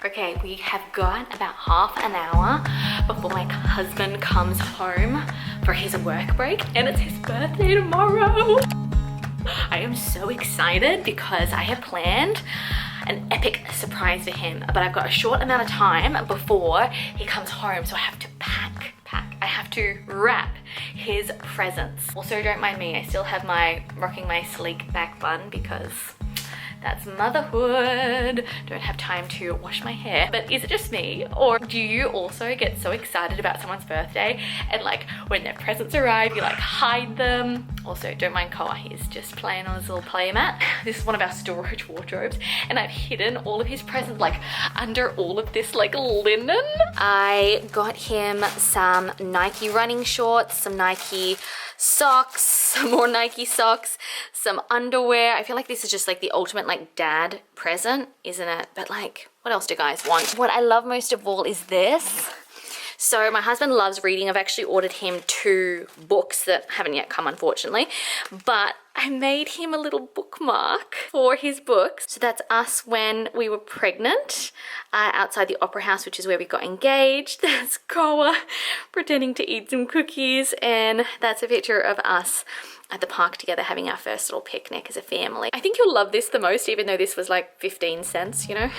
Okay, we have got about half an hour before my husband comes home for his work break, and it's his birthday tomorrow. I am so excited because I have planned an epic surprise for him, but I've got a short amount of time before he comes home, so I have to pack. I have to wrap his presents. Also, don't mind me, I still have my rocking my sleek back bun because that's motherhood. Don't have time to wash my hair. But is it just me, or do you also get so excited about someone's birthday and like when their presents arrive you like hide them? Also, don't mind Koa, he's just playing on his little play mat. This is one of our storage wardrobes and I've hidden all of his presents like under all of this like linen. I got him some Nike running shorts, some Nike socks, some more Nike socks, some underwear. I feel like this is just like the ultimate like dad present, isn't it? But like, what else do guys want? What I love most of all is this. So my husband loves reading. I've actually ordered him 2 books that haven't yet come, unfortunately, but I made him a little bookmark for his books. So that's us when we were pregnant, outside the Opera House, which is where we got engaged. That's Koa pretending to eat some cookies, and that's a picture of us at the park together having our first little picnic as a family. I think you'll love this the most, even though this was like 15 cents, you know?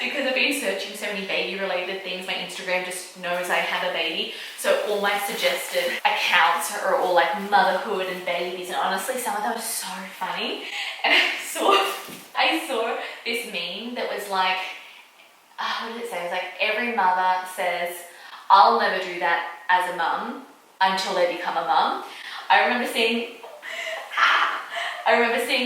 Because I've been searching so many baby related things, my Instagram just knows I have a baby. So all my suggested accounts are all like motherhood and babies, and honestly some of them are so funny. And I saw this meme that was like, what did it say? It was like, every mother says, I'll never do that as a mum until they become a mum. I remember seeing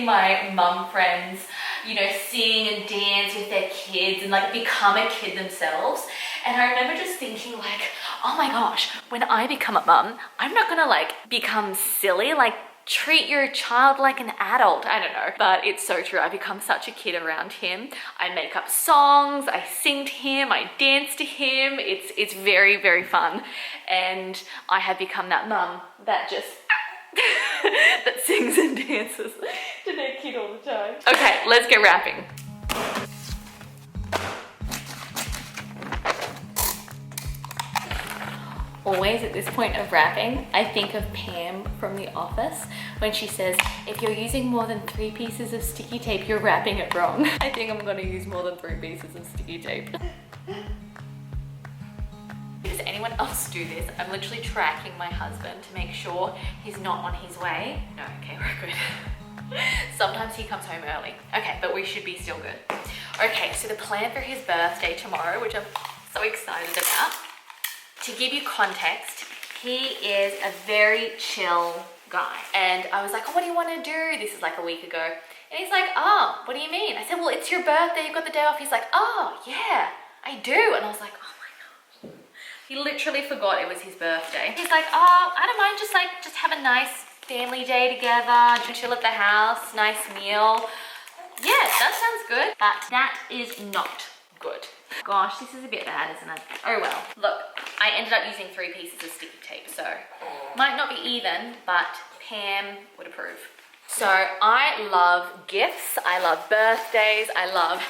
my mum friends, you know, sing and dance with their kids and like become a kid themselves. And I remember just thinking like, oh my gosh, when I become a mum, I'm not gonna like become silly, like treat your child like an adult. I don't know, but it's so true. I become such a kid around him. I make up songs, I sing to him, I dance to him. It's very, very fun. And I have become that mum that just that sings and dances to their kid all the time. Okay, let's get wrapping. Always at this point of wrapping, I think of Pam from The Office when she says, if you're using more than 3 pieces of sticky tape, you're wrapping it wrong. I think I'm gonna use more than 3 pieces of sticky tape. Does anyone else do this? I'm literally tracking my husband to make sure he's not on his way. No, okay, we're good. Sometimes he comes home early. Okay, but we should be still good. Okay, so the plan for his birthday tomorrow, which I'm so excited about. To give you context, he is a very chill guy. And I was like, oh, what do you want to do? This is like a week ago. And he's like, oh, what do you mean? I said, well, it's your birthday, you've got the day off. He's like, oh, yeah, I do. And I was like, oh my gosh. He literally forgot it was his birthday. He's like, oh, I don't mind, just have a nice family day together, chill at the house, nice meal. Yeah, that sounds good. But that is not good. Gosh, this is a bit bad, isn't it? Oh well. Look, I ended up using 3 pieces of sticky tape, so might not be even, but Pam would approve. So I love gifts, I love birthdays, I love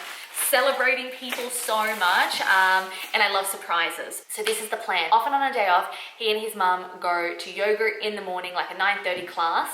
celebrating people so much, and I love surprises. So this is the plan. Often on a day off, he and his mum go to yoga in the morning, like a 9:30 class.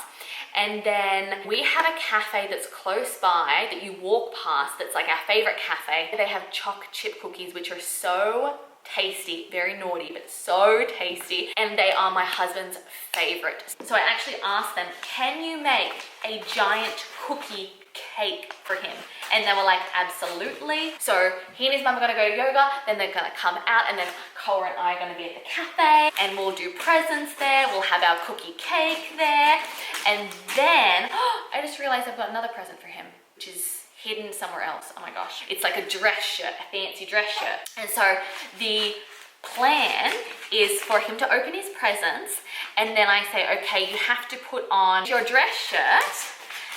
And then we have a cafe that's close by that you walk past that's like our favorite cafe. They have choc chip cookies, which are so tasty, very naughty, but so tasty. And they are my husband's favorite. So I actually asked them, can you make a giant cookie cake for him? And they were like, absolutely. So he and his mum are gonna go to yoga, then they're gonna come out, and then Cora and I are gonna be at the cafe, and we'll do presents there, we'll have our cookie cake there, and then, I just realized I've got another present for him, which is hidden somewhere else. Oh my gosh. It's like a dress shirt, a fancy dress shirt. And so the Plan is for him to open his presents, and then I say, okay, you have to put on your dress shirt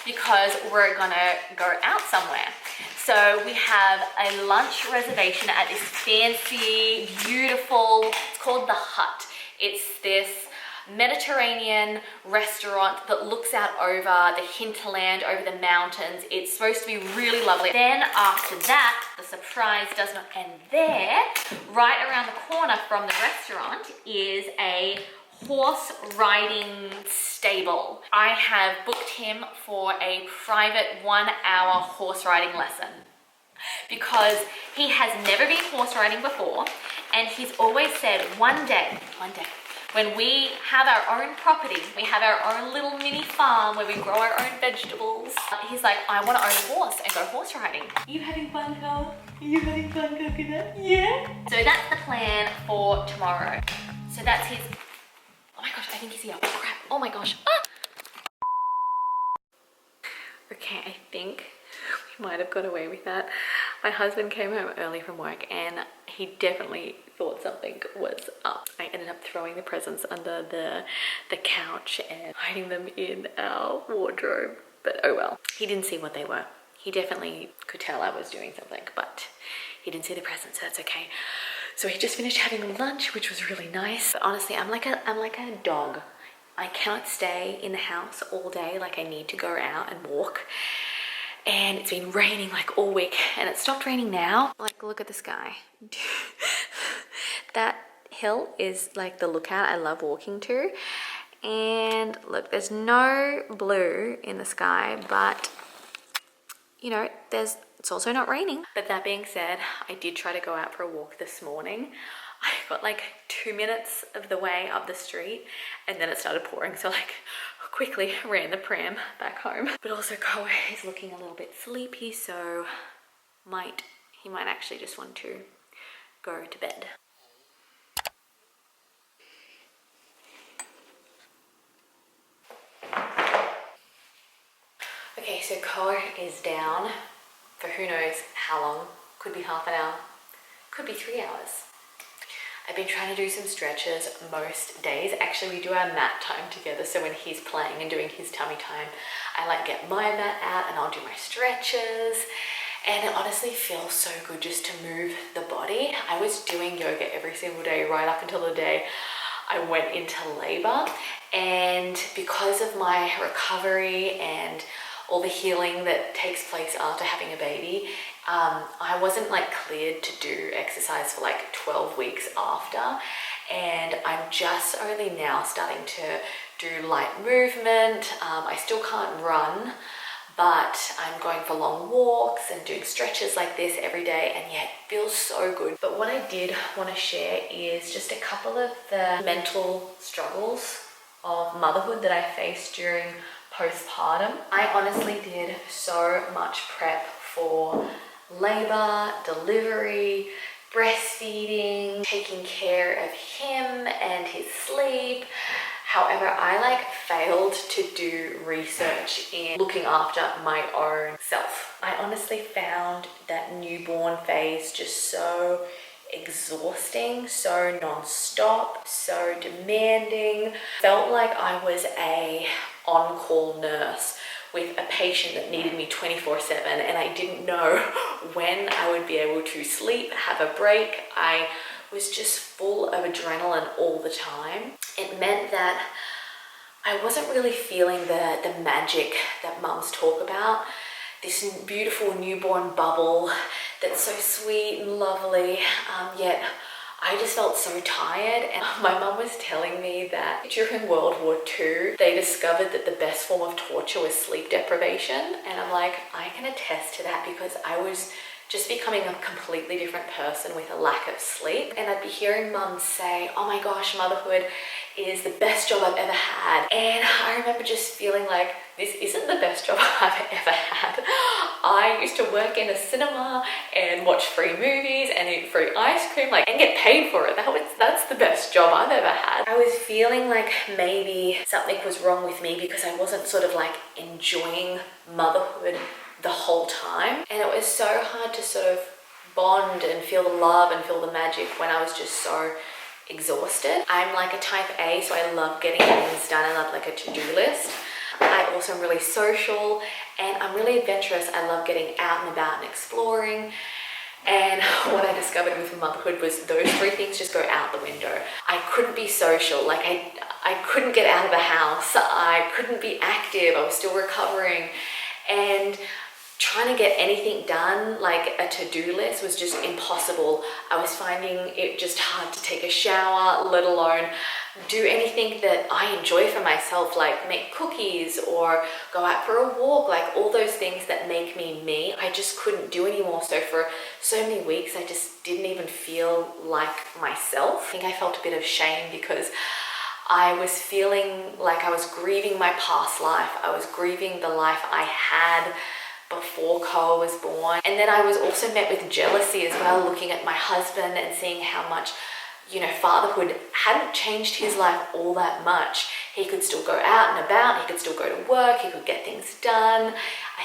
because we're gonna go out somewhere. So we have a lunch reservation at this fancy, beautiful, it's called The Hut. It's this Mediterranean restaurant that looks out over the hinterland, over the mountains. It's supposed to be really lovely. Then after that, the surprise does not end there. Right around the corner from the restaurant is a horse riding stable. I have booked him for a private 1-hour horse riding lesson because he has never been horse riding before, and he's always said one day, when we have our own property, we have our own little mini farm where we grow our own vegetables, he's like, I want to own a horse and go horse riding. Are you having fun, Carl? Are you having fun, Coconut? Yeah? So that's the plan for tomorrow. So that's his, oh my gosh, I think he's here. Oh crap, oh my gosh. Ah! Okay, I think we might have got away with that. My husband came home early from work and he definitely thought something was up. I ended up throwing the presents under the couch and hiding them in our wardrobe, but oh well. He didn't see what they were. He definitely could tell I was doing something, but he didn't see the presents, so that's okay. So he just finished having lunch, which was really nice. But honestly, I'm like a dog. I cannot stay in the house all day. Like I need to go out and walk. And it's been raining like all week, and it stopped raining now. Like, look at the sky. That hill is like the lookout I love walking to. And look, there's no blue in the sky, but you know, it's also not raining. But that being said, I did try to go out for a walk this morning. I got like 2 minutes of the way up the street and then it started pouring. So like quickly ran the pram back home. But also Koa is looking a little bit sleepy, so he might actually just want to go to bed. Okay, so Koa is down for who knows how long. Could be half an hour, could be 3 hours. I've been trying to do some stretches most days. Actually, we do our mat time together. So when he's playing and doing his tummy time, I like get my mat out and I'll do my stretches. And it honestly feels so good just to move the body. I was doing yoga every single day right up until the day I went into labor. And because of my recovery and all the healing that takes place after having a baby, I wasn't like cleared to do exercise for like 12 weeks after, and I'm just only now starting to do light movement. I still can't run, but I'm going for long walks and doing stretches like this every day, and yeah, it feels so good. But what I did want to share is just a couple of the mental struggles of motherhood that I faced during postpartum. I honestly did so much prep for labor, delivery, breastfeeding, taking care of him and his sleep. However, I like failed to do research in looking after my own self. I honestly found that newborn phase just so exhausting, so non-stop, so demanding. Felt like I was a on-call nurse with a patient that needed me 24/7, and I didn't know when I would be able to sleep, have a break. I was just full of adrenaline all the time. It meant that I wasn't really feeling the magic that mums talk about, this beautiful newborn bubble that's so sweet and lovely, yet I just felt so tired. And my mum was telling me that during World War II, they discovered that the best form of torture was sleep deprivation. And I'm like, I can attest to that because I was just becoming a completely different person with a lack of sleep. And I'd be hearing mums say, oh my gosh, motherhood is the best job I've ever had. And I remember just feeling like, this isn't the best job I've ever had. I used to work in a cinema and watch free movies and eat free ice cream, like, and get paid for it. That's the best job I've ever had. I was feeling like maybe something was wrong with me because I wasn't sort of like enjoying motherhood the whole time. And it was so hard to sort of bond and feel the love and feel the magic when I was just so exhausted. I'm like a type A, so I love getting things done. I love like a to-do list. I also am really social and I'm really adventurous. I love getting out and about and exploring. And what I discovered with motherhood was those three things just go out the window. I couldn't be social, like I couldn't get out of the house. I couldn't be active. I was still recovering. And trying to get anything done, like a to-do list, was just impossible. I was finding it just hard to take a shower, let alone do anything that I enjoy for myself, like make cookies or go out for a walk, like all those things that make me me. I just couldn't do anymore. So for so many weeks, I just didn't even feel like myself. I think I felt a bit of shame because I was feeling like I was grieving my past life. I was grieving the life I had before Koa was born. And then I was also met with jealousy as well, looking at my husband and seeing how much, you know, fatherhood hadn't changed his life all that much. He could still go out and about, he could still go to work, he could get things done,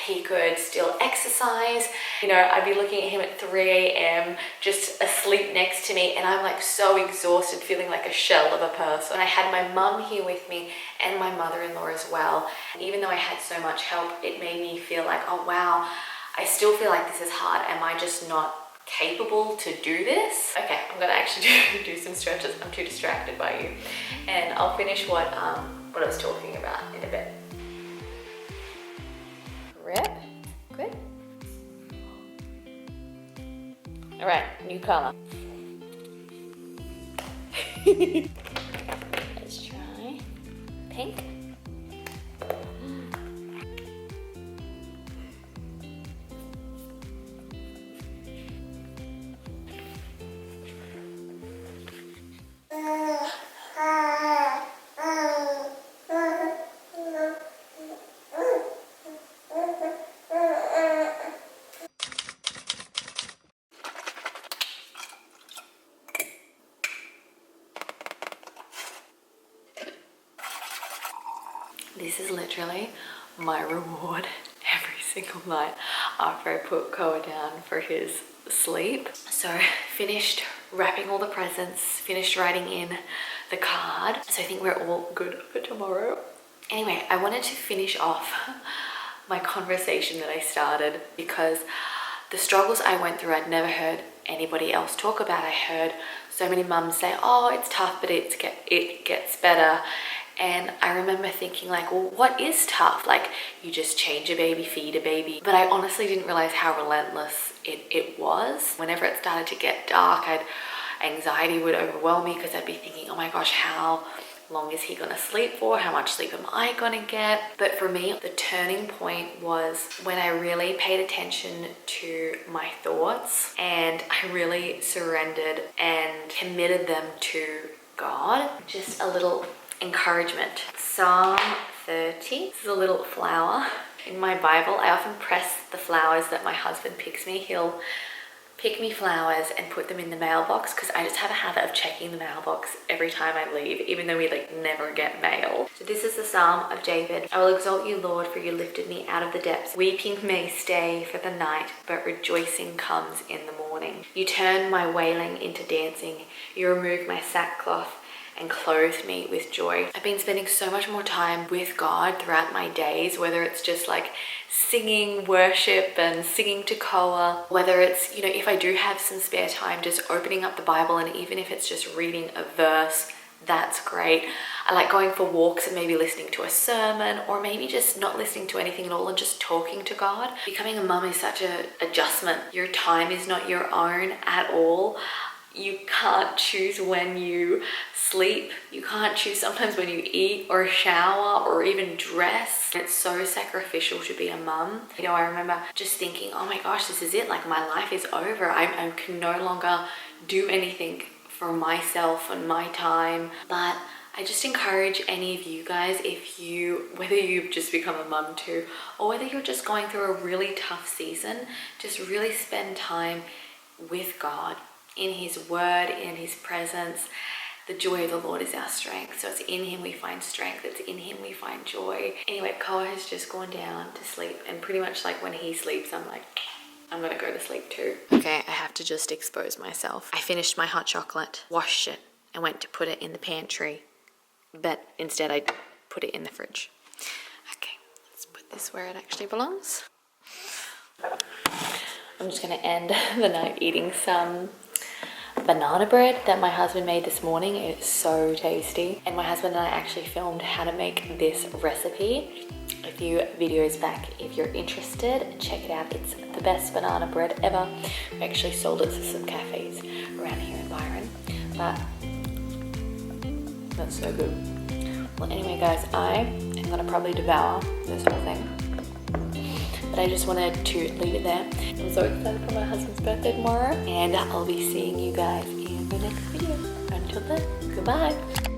he could still exercise. You know, I'd be looking at him at 3 a.m. just asleep next to me, and I'm like so exhausted, feeling like a shell of a person. I had my mum here with me and my mother-in-law as well. Even though I had so much help, it made me feel like, oh wow, I still feel like this is hard. Am I just not capable to do this? Okay, I'm gonna actually do some stretches. I'm too distracted by you, and I'll finish what I was talking about in a bit. Rep, good. All right, new color. Let's try pink. This is literally my reward every single night after I put Koa down for his sleep. So finished wrapping all the presents, finished writing in the card. So I think we're all good for tomorrow. Anyway, I wanted to finish off my conversation that I started because the struggles I went through, I'd never heard anybody else talk about. I heard so many mums say, oh, it's tough, but it gets better. And I remember thinking like, well, what is tough? Like, you just change a baby, feed a baby. But I honestly didn't realize how relentless it was. Whenever it started to get dark, anxiety would overwhelm me because I'd be thinking, oh my gosh, how long is he gonna sleep for? How much sleep am I gonna get? But for me, the turning point was when I really paid attention to my thoughts and I really surrendered and committed them to God. Just a little encouragement. Psalm 30. This is a little flower. In my Bible, I often press the flowers that my husband picks me. He'll pick me flowers and put them in the mailbox because I just have a habit of checking the mailbox every time I leave, even though we like never get mail. So this is the Psalm of David. I will exalt you, Lord, for you lifted me out of the depths. Weeping may stay for the night, but rejoicing comes in the morning. You turn my wailing into dancing. You remove my sackcloth and clothed me with joy. I've been spending so much more time with God throughout my days, whether it's just like singing worship and singing to Koa, whether it's, you know, if I do have some spare time, just opening up the Bible, and even if it's just reading a verse, that's great. I like going for walks and maybe listening to a sermon, or maybe just not listening to anything at all and just talking to God. Becoming a mum is such an adjustment. Your time is not your own at all. You can't choose when you sleep. You can't choose sometimes when you eat or shower or even dress. It's so sacrificial to be a mum. You know, I remember just thinking, oh my gosh, this is it. Like, my life is over. I can no longer do anything for myself and my time. But I just encourage any of you guys, whether you've just become a mum too, or whether you're just going through a really tough season, just really spend time with God, in his word, in his presence. The joy of the Lord is our strength. So it's in him we find strength. It's in him we find joy. Anyway, Koa has just gone down to sleep, and pretty much like when he sleeps, I'm like I'm gonna go to sleep too. Okay, I have to just expose myself. I finished my hot chocolate, washed it, and went to put it in the pantry. But instead I put it in the fridge. Okay, let's put this where it actually belongs. I'm just gonna end the night eating some banana bread that my husband made this morning. It's so tasty. And my husband and I actually filmed how to make this recipe a few videos back. If you're interested, check it out. It's the best banana bread ever. We actually sold it to some cafes around here in Byron. But that's so good. Well, anyway guys, I am gonna probably devour this whole thing. But I just wanted to leave it there. I'm so excited for my husband's birthday tomorrow, and I'll be seeing you guys in the next video. Until then, goodbye.